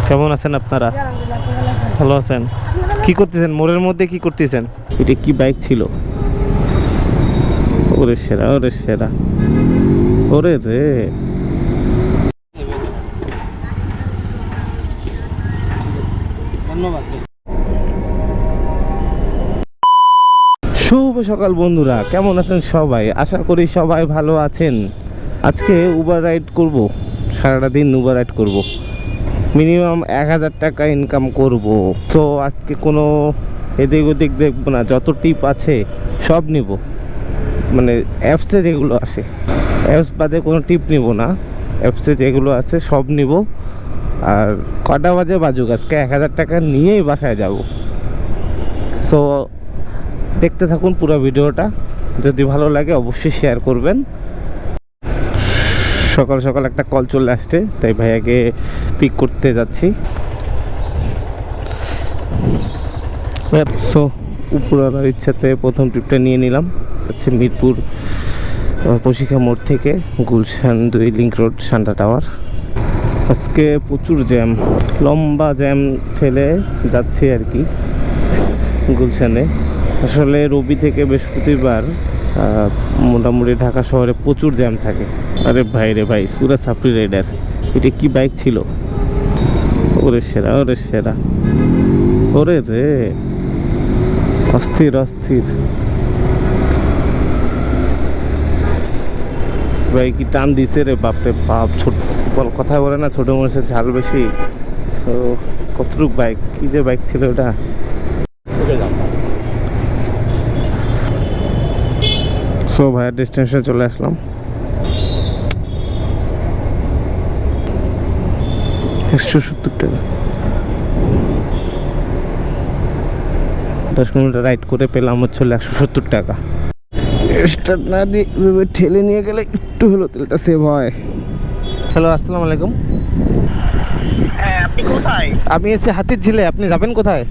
কেমন আছেন আপনারা? ভালো আছেন? কি করতেছেন মোড়ের মধ্যে, কি করতেছেন? এটা কি বাইক ছিল? ওরে সেরা, ওরে সেরা, ওরে রে। ধন্যবাদ। শুভ সকাল বন্ধুরা, কেমন আছেন সবাই? আশা করি সবাই ভালো আছেন। আজকে উবার রাইড করব, সারাটা দিন উবার রাইড করব, মিনিমাম 1000 টাকা ইনকাম করব। তো আজকে কোনো এদিক ওদিক দেখবো না, যত টিপ আছে সব নিব, মানে অ্যাপসে যেগুলো আসে, অ্যাপস বাদে কোনো টিপ নিব না, অ্যাপসে যেগুলো আছে সব নিব। আর কটা বাজে বাজুক, আজকে 1000 টাকা নিয়েই বাসায় যাব। সো দেখতে থাকুন পুরো ভিডিওটা, যদি ভালো লাগে অবশ্যই শেয়ার করবেন। সকাল সকাল একটা কল চলে আসছে, তাই ভাইয়াকে পিক করতে যাচ্ছি। সো উপরওয়ালার ইচ্ছাতে প্রথম ট্রিপটা নিয়ে নিলাম, হচ্ছে মিরপুর পশিকা মোড় থেকে গুলশান 2 লিঙ্ক রোড সান্ডা টাওয়ার। আজকে প্রচুর জ্যাম, লম্বা জ্যাম ঠেলে যাচ্ছি আর কি গুলশানে। আসলে রবি থেকে বৃহস্পতিবার মোটামুটি ঢাকা শহরে প্রচুর জ্যাম থাকে। আরে ভাই রে ভাই, পুরো সাপ্রি রাইডার। এটা কি বাইক ছিল? ওরে সেরা, ওরে সেরা, ওরে রে, অস্থির অস্থির। ভাই কি টান দিছে রে, বাপরে বাপ। ছোট বল, কথায় বলে না ছোট মানুষের ঝাল বেশি। সো কতটুক বাইক, কি যে বাইক ছিল ওটা। সো ভাইয়ের ডেস্টিনেশনে চলে আসলাম। 170 টাকা, 10 কিলোমিটার রাইড করে পেলাম হচ্ছে 170 টাকা। স্টার্ট না দিয়ে ঠেলে নিয়ে গেলে একটু হলো তেলটা সেভ হয়। হ্যালো, আসসালামু আলাইকুম। হ্যাঁ, আপনি কোথায়? আমি এসে হাতির ঝিলে, আপনি যাবেন কোথায়?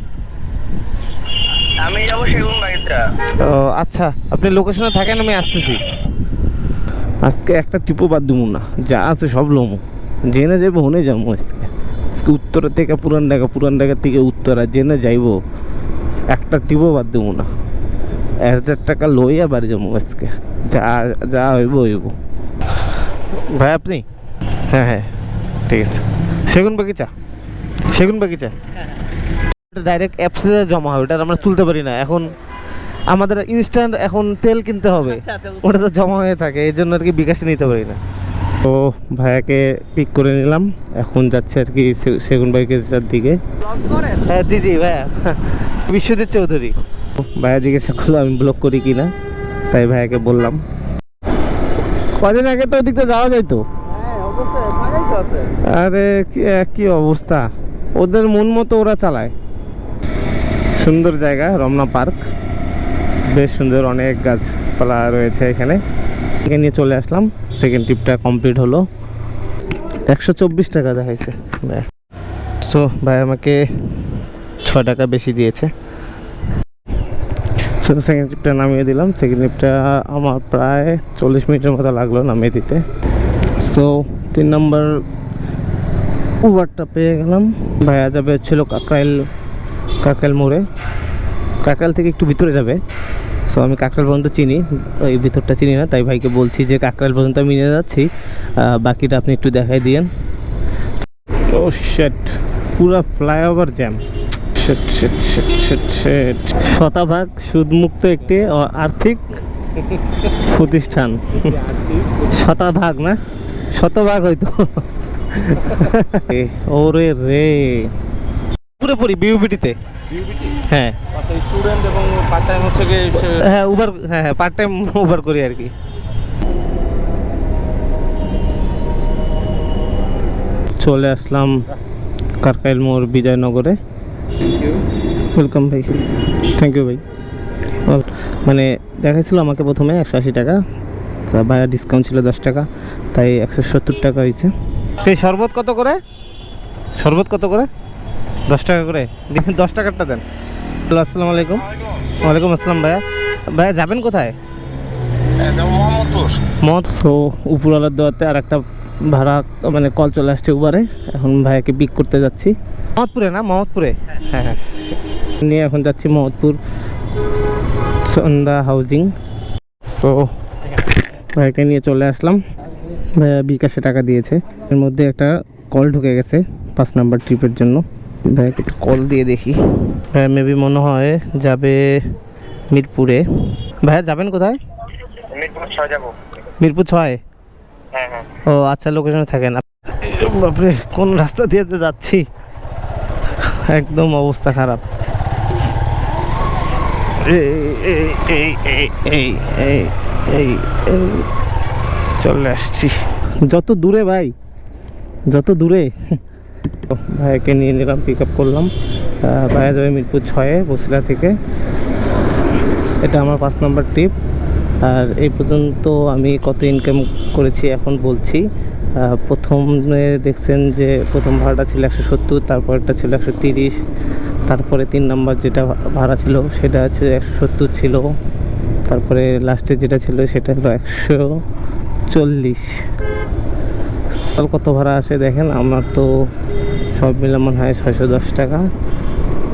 আমি যাবো সেগুনবাগিচা। ও আচ্ছা, আপনি লোকেশনে থাকেন, আমি আসতেছি। আজকে একটা টিপো বাদ দেবো না, যা আছে সব লোমো, জেনে যাবো হনে যাবো। আজকে আজকে উত্তরা থেকে পুরান ঢাকা, পুরান ঢাকা থেকে উত্তরা জেনে যাইবো, একটা টিপো বাদ দেবো না। 1000 টাকা লইয়া বাড়ি যাবো আজকে, যা যা হইব হইব। ভাই আপনি? হ্যাঁ হ্যাঁ ঠিক আছে। সেগুন বাগিচা, সেগুন বাগিচা ডাইরেক্ট অ্যাপসে জমা হয়, ওটা আমরা তুলতে পারি না এখন। আমাদের ইনস্ট্যান্ট এখন তেল কিনতে হবে, ওটা তো জমা হয়ে থাকে, এই জন্য আর কি বিকাশে নিতে পারি না। তো ভাইয়াকে পিক করে নিলাম, এখন যাচ্ছে আর কি সেগুন বাগিচার দিকে। হ্যাঁ জি জি ভাইয়া, বিশ্বজিৎ চৌধুরী। ভাইয়া জিজ্ঞাসা করলো আমি ব্লগ করি কি না, তাই ভাইয়াকে বললাম। কদিন আগে তো ওদিকটা যাওয়া যাইতো। আরে কি অবস্থা, ওদের মন মতো ওরা চালায়। সুন্দর জায়গা, রমনা পার্ক বেশ সুন্দর, অনেক গাছপালা রয়েছে এখানে। এখানে নিয়ে চলে আসলাম, সেকেন্ড ট্রিপটা কমপ্লিট হলো। 124 টাকা দেখাইছে। সো ভাই আমাকে 6 টাকা বেশি দিয়েছে। সো সেকেন্ড ট্রিপটা নামিয়ে দিলাম। সেকেন্ড ট্রিপটা আমার প্রায় 40 মিনিটের মতো লাগলো নামিয়ে দিতে। সো 3 নম্বর উবারটা পেয়ে গেলাম। ভাইয়া যাবে হচ্ছিল কাকরাইল মোড়ে, কাকরাইল থেকে একটু ভিতরে যাবে। সো আমি কাকরাইল পর্যন্ত চিনি, ওই ভিতরটা চিনি না, তাই ভাইকে বলছি যে কাকরাইল পর্যন্ত আমি নিয়ে যাচ্ছি, বাকিটা আপনি একটু দেখাই দিয়েন। ও শেট, পুরা ফ্লাইওভার জ্যাম। শেট শেট শেট শেট শেট। শতভাগ সুদমুক্ত একটি আর্থিক প্রতিষ্ঠান। শতভাগ না, শতভাগ হয়তো। ওরে রে, পুরোপুরি বিউপিটিতে। হ্যাঁ স্টুডেন্ট এবং পার্ট টাইম হচ্ছে কি? হ্যাঁ উবার, হ্যাঁ হ্যাঁ পার্ট টাইম উবার করি আর কি। চলে আসলাম কাকরাইল মোড় বিজয়নগরে। ওয়েলকাম ভাই, থ্যাংক ইউ ভাই। মানে দেখাইছিল আমাকে প্রথমে 180 টাকা, তা ভাইয়া ডিসকাউন্ট ছিল 10 টাকা, তাই 170 টাকা হয়েছে। এই শরবত কত করে? শরবত কত করে? 10 টাকা করে। 10 টাকারটা দেন। আসসালামু আলাইকুম। ওয়ালাইকুম আসসালাম। ভাইয়া ভাইয়া যাবেন কোথায়? যাবো মোহাম্মদপুর। মদ। তো উপরওয়ালার দেওয়াতে আর একটা ভাড়া মানে কল চলে আসছে উবারে, এখন ভাইয়াকে পিক করতে যাচ্ছি মোহাম্মদপুরে না, মোহাম্মদপুরে, হ্যাঁ হ্যাঁ নিয়ে এখন যাচ্ছি মোহাম্মদপুর সন্ধ্যা হাউজিং। সো ভাইকে নিয়ে চলে আসলাম, ভাইয়া বিকাশে টাকা দিয়েছে, এর মধ্যে একটা কল ঢুকে গেছে 5 নাম্বার ট্রিপের জন্য। ভাইয়াকে একটু কল দিয়ে দেখি। ভাইয়া মেবি মনে হয় যাবে মিরপুরে। ভাইয়া যাবেন কোথায়? মিরপুর 6 যাবো। মিরপুর 6? হ্যাঁ হ্যাঁ। ও আচ্ছা, লোকেশনে থাকেন। বাপরে কোন রাস্তা দিয়ে যে যাচ্ছি, একদম অবস্থা খারাপ। এই চলে আসছি, যত দূরে ভাই, যত দূরে। ভাইকে নিয়ে নিলাম, পিক আপ করলাম। ভাইয়া যাবে মিরপুর 6 বসিলা থেকে। এটা আমার 5 নম্বর ট্রিপ। আর এই পর্যন্ত আমি কত ইনকাম করেছি এখন বলছি। প্রথমে দেখছেন যে প্রথম ভাড়াটা ছিল 170, তারপরটা ছিল 130, তারপরে 3 নম্বর যেটা ভাড়া ছিল সেটা হচ্ছে 170 ছিল, তারপরে লাস্টে যেটা ছিল সেটা হলো 140। কত ভাড়া আসে দেখেন, আমার তো সব মিলে মনে হয় 610 টাকা।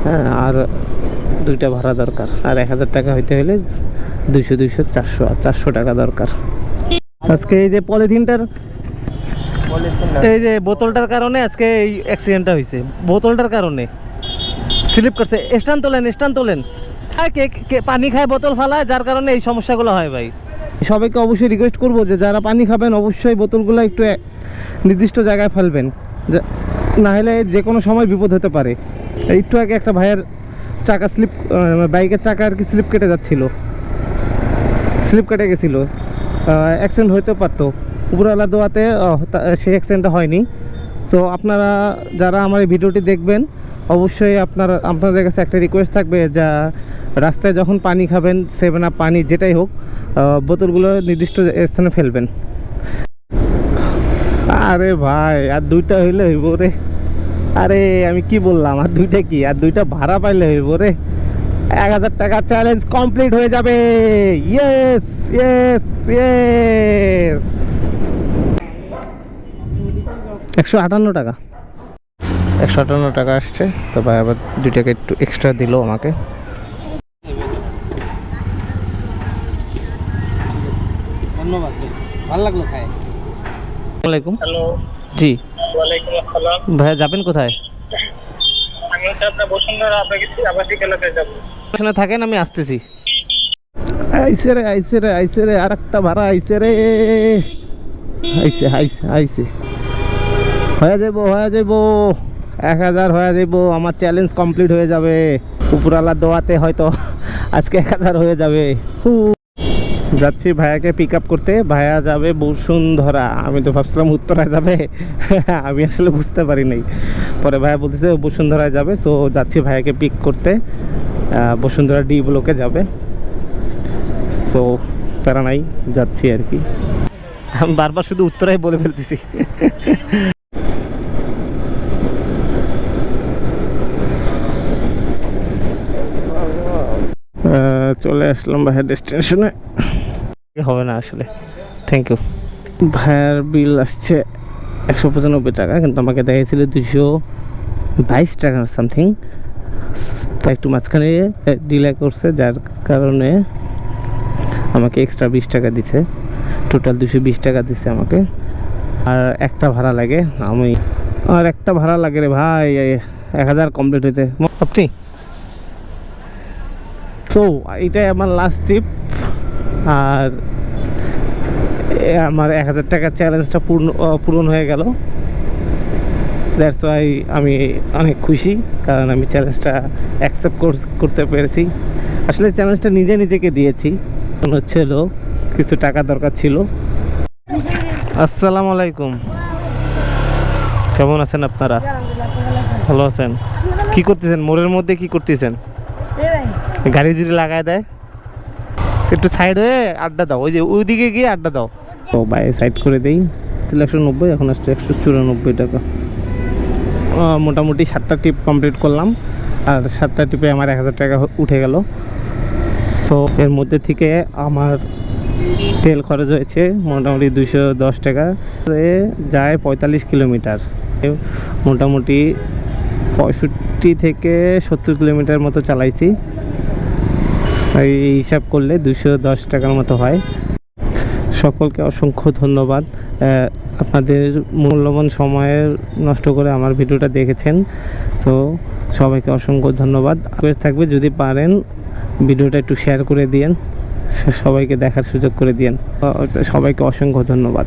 হ্যাঁ, আর 2টা ভাড়া দরকার, আর 1000 টাকা হইতে হলে 200 200 400 আর 400 টাকা দরকার। আজকে এই যে পলিথিনটার, এই যে বোতলটার কারণে আজকে এই অ্যাক্সিডেন্টটা হয়েছে, বোতলটার কারণে স্লিপ করছে। স্ট্যান্ড তোলেন, স্ট্যান্ড তোলেন। কে পানি খায় বোতল ফালায়, যার কারণে এই সমস্যাগুলো হয় ভাই। সবাইকে অবশ্যই রিকোয়েস্ট করবো যে যারা পানি খাবেন অবশ্যই বোতলগুলো একটু নির্দিষ্ট জায়গায় ফেলবেন, না হলে যে কোনো সময় বিপদ হতে পারে। একটু আগে একটা ভাইয়ের চাকা স্লিপ, বাইকের চাকা আর কি স্লিপ কেটে যাচ্ছিল, স্লিপ কেটে গেছিলো, অ্যাক্সিডেন্ট হতে পারতো। উপরওয়ালা দোয়াতে সেই অ্যাক্সিডেন্টটা হয়নি। সো আপনারা যারা আমার এই ভিডিওটি দেখবেন অবশ্যই আপনাদের কাছে একটা রিকোয়েস্ট থাকবে, যা রাস্তায় যখন পানি খাবেন, 7 আপ পানি যেটাই হোক, বোতলগুলো নির্দিষ্ট স্থানে ফেলবেন। আরে ভাই আর 2টা হইলে হইব রে। আরে আমি কি বললাম, আর 2টা কি, আর 2টা ভাড়া পাইলে হইব রে। 1000 টাকা চ্যালেঞ্জ কমপ্লিট হয়ে যাবে। Yes yes yes. 158 টাকা, 158 টাকা আসছে। তো ভাই আবার 2 টাকা একটু এক্সট্রা দিল আমাকে। ধন্যবাদ, ভালো লাগলো খায়। আসসালামু আলাইকুম। হ্যালো। জি ওয়ালাইকুম আসসালাম। ভাইয়া যাবেন কোথায়? আমি হচ্ছে আপনার বসুন্ধরা আবাসিক এলাকায় যাবো। ওখানে থাকেন, আমি আসতেছি। আইসে রে আইসে রে আইসে রে, আর একটা ভাড়া আইসে রে, আইসে আইসে আইসে। হয়ে যাইব, হয়ে যাইব, 1000 হয়ে যাইব। আমার চ্যালেঞ্জ কমপ্লিট হয়ে যাবে। উপরওয়ালার দোয়াতে হয়তো আজকে 1000 হয়ে যাবে। যাচ্ছি ভাইয়াকে পিক আপ করতে। ভাইয়া যাবে বসুন্ধরা, আমি তো ভাবছিলাম উত্তরায় যাবে। আমি আসলে বুঝতে পারি নাই, পরে ভাইয়া বলতেছে বসুন্ধরায় যাবে। সো যাচ্ছি ভাইয়াকে পিক করতে, বসুন্ধরা ডি ব্লকে যাবে। সো প্যারা নাই, যাচ্ছি আর কি। আমি বারবার শুধু উত্তরায় বলে ফেলতেছি। চলে আসলাম ভাইয়ের ডেস্টিনেশনে। হবে না আসলে, থ্যাংক ইউ। ভাইয়ের বিল আসছে 195 টাকা, কিন্তু আমাকে দেখাইছিল 222 টাকা সামথিং। তাই একটু মাঝখানে ডিলে করছে, যার কারণে আমাকে এক্সট্রা 20 টাকা দিছে। টোটাল 220 টাকা দিছে আমাকে। আর একটা ভাড়া লাগে, আর একটা ভাড়া লাগে রে ভাই 1000 কমপ্লিট হইতে। আপনি সো এটাই আমার লাস্ট ট্রিপ। আর আমার 1000 টাকার চ্যালেঞ্জটা পূরণ হয়ে গেল। দ্যাটস ওয়াই আমি অনেক খুশি, কারণ আমি চ্যালেঞ্জটা অ্যাকসেপ্ট করতে পেরেছি। আসলে চ্যালেঞ্জটা নিজেকে দিয়েছি, মনে হচ্ছিল কিছু টাকা দরকার ছিল। আসসালামু আলাইকুম, কেমন আছেন আপনারা? ভালো আছেন? কি করতেছেন মোড়ের মধ্যে, কি করতেছেন? গাড়ি যদি লাগায় দেয় একটু সাইড হয়ে আড্ডা দাও, ওই যে ওইদিকে গিয়ে আড্ডা দাও। তো বাই সাইড করে দেই। 190, এখন আসছে 194 টাকা। মোটামুটি 7টা ট্রিপ কমপ্লিট করলাম, আর 7টা ট্রিপে আমার 1000 টাকা উঠে গেল। সো এর মধ্যে থেকে আমার তেল খরচ হয়েছে মোটামুটি 210 টাকা। এ যায় 45 কিলোমিটার, মোটামুটি 65 থেকে 70 কিলোমিটার মতো চালাইছি। এই হিসাব করলে 210 টাকার মতো হয়। সকলকে অসংখ্য ধন্যবাদ, আপনাদের মূল্যবান সময় নষ্ট করে আমার ভিডিওটা দেখেছেন। সো সবাইকে অসংখ্য ধন্যবাদ। থাকবে যদি পারেন ভিডিওটা একটু শেয়ার করে দিয়েন, সবাইকে দেখার সুযোগ করে দিয়েন। সবাইকে অসংখ্য ধন্যবাদ।